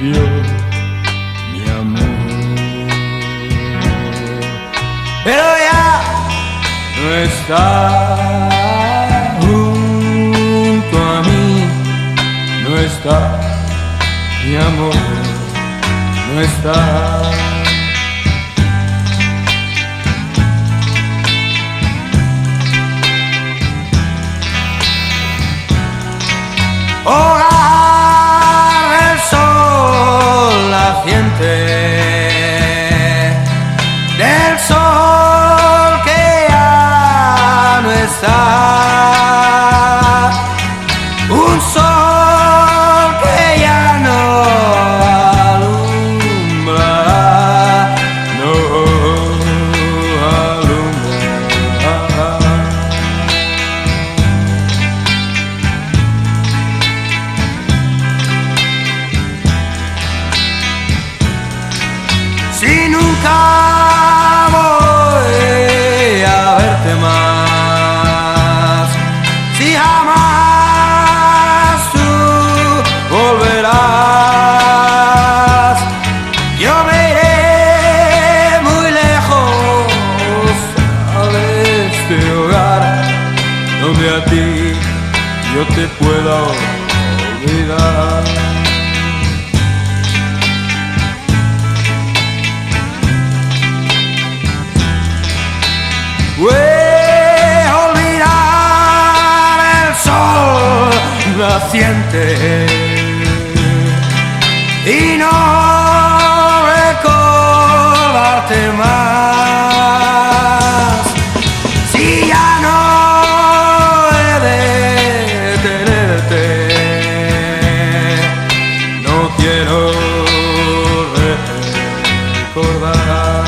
principio, mi amor. Pero ya no está junto a mí, no está, mi amor, no está. Hogar el sol naciente, del sol que ya no está, un sol que ya no alumbrará, no alumbrará. Si nunca voy a verte más, si jamás tú volverás, yo me iré muy lejos de este hogar, donde a ti yo te pueda olvidar. Olvidar el sol naciente y no recordarte más. Si ya no he de tenerte, no quiero recordar.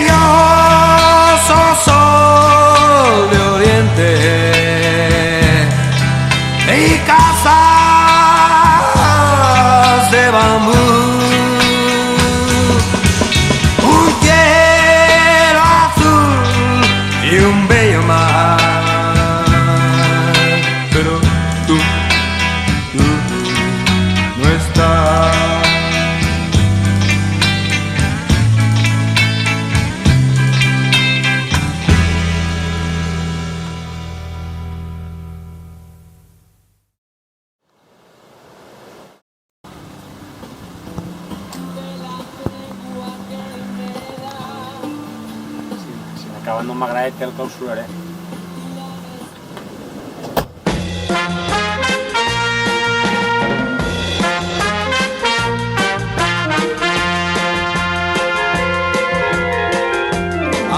Misterioso sol de oriente y casas de bambú, un cielo azul y un bello mar, pero tú no estás. Acabant no m'agrada el clausuraré.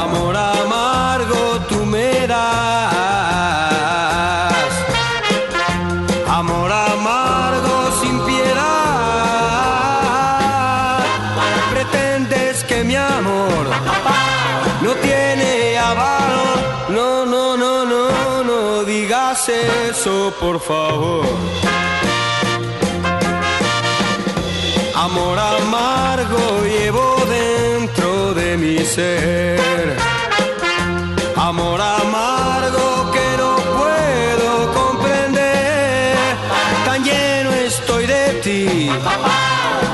Amor amargo tú me das, amor amargo sin piedad. Pretendes que mi amor no tiene valor, no, no, no, no, no digas eso, por favor. Amor amargo llevo dentro de mi ser, amor amargo que no puedo comprender. Tan lleno estoy de ti,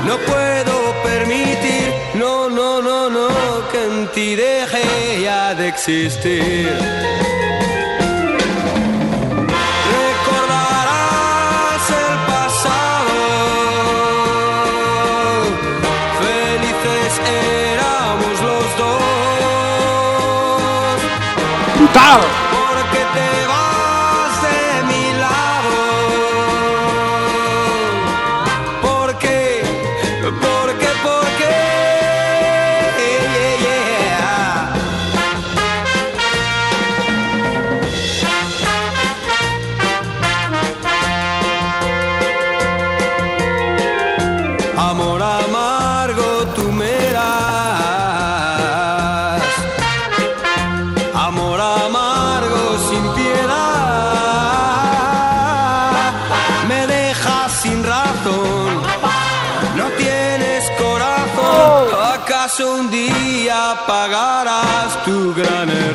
no puedo permitir, no, no, no, no, que en ti deje ya de existir. Recordarás el pasado, felices éramos los dos. Brutal! Porque te vas de mi lado, porque amor amargo tú me das, amor amargo acaso un día pagarás tu gran error?